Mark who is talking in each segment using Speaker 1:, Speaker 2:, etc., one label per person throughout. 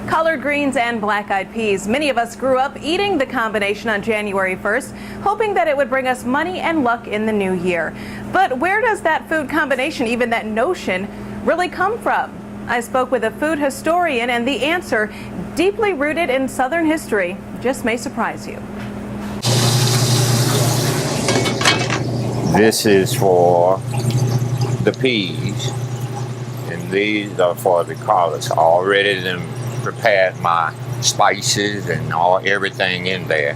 Speaker 1: Collard greens and black-eyed peas. Many of us grew up eating the combination on January 1st, hoping that it would bring us money and luck in the new year. But where does that food combination, even that notion, really come from? I spoke with a food historian, and the answer, deeply rooted in Southern history, just may surprise you.
Speaker 2: This is for the peas, and these are for the collards. I already prepared my spices and everything in there.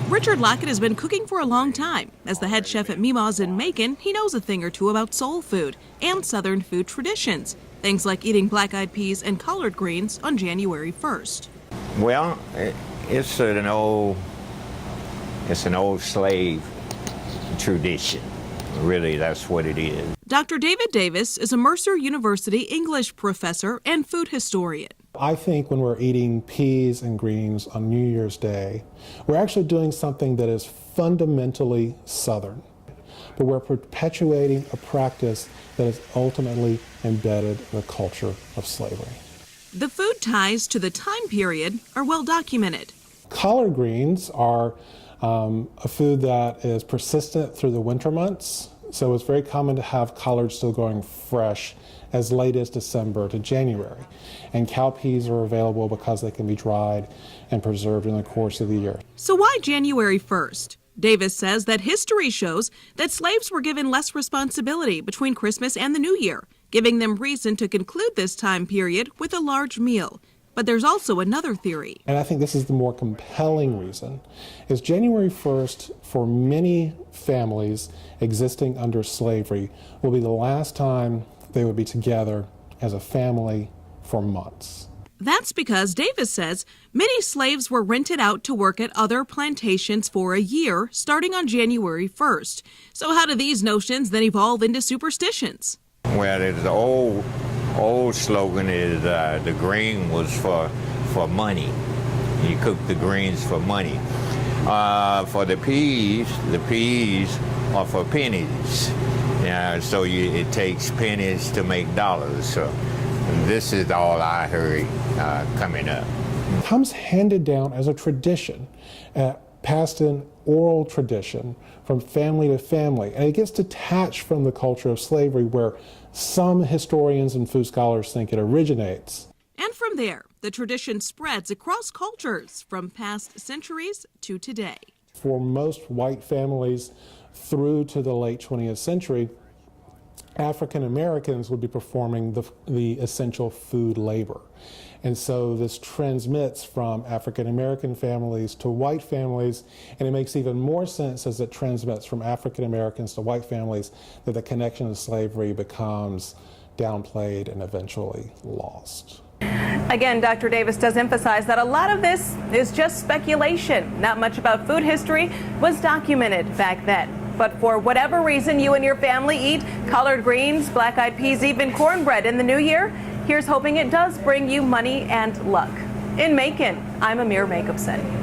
Speaker 3: Richard Lockett has been cooking for a long time. As the head chef at Mima's in Macon, he knows a thing or two about soul food and Southern food traditions. Things like eating black-eyed peas and collard greens on January 1st.
Speaker 2: Well, it's an old slave tradition. Really, that's what it is.
Speaker 3: Dr. David Davis is a Mercer University English professor and food historian.
Speaker 4: I think when we're eating peas and greens on New Year's Day, we're actually doing something that is fundamentally Southern, but we're perpetuating a practice that is ultimately embedded in the culture of slavery.
Speaker 3: The food ties to the time period are well documented.
Speaker 4: Collard greens are a food that is persistent through the winter months, so it's very common to have collards still going fresh as late as December to January. And cowpeas are available because they can be dried and preserved in the course of the year.
Speaker 3: So why January 1st? Davis says that history shows that slaves were given less responsibility between Christmas and the New Year, giving them reason to conclude this time period with a large meal. But there's also another theory.
Speaker 4: And I think this is the more compelling reason, is January 1st, for many families existing under slavery, will be the last time they would be together as a family for months.
Speaker 3: That's because Davis says many slaves were rented out to work at other plantations for a year, starting on January 1st. So how do these notions then evolve into superstitions?
Speaker 2: Well, the old slogan is the green was for money. You cook the greens for money. For the peas are for pennies. So it takes pennies to make dollars. So this is all I heard coming up.
Speaker 4: It comes handed down as a tradition, passed in oral tradition from family to family, and it gets detached from the culture of slavery, where some historians and food scholars think it originates.
Speaker 3: And from there, the tradition spreads across cultures from past centuries to today.
Speaker 4: For most white families through to the late 20th century, African Americans would be performing the essential food labor. And so this transmits from African American families to white families, and it makes even more sense as it transmits from African Americans to white families that the connection to slavery becomes downplayed and eventually lost.
Speaker 1: Again, Dr. Davis does emphasize that a lot of this is just speculation. Not much about food history was documented back then. But for whatever reason you and your family eat collard greens, black-eyed peas, even cornbread in the new year, here's hoping it does bring you money and luck. In Macon, I'm Amyre Makupson.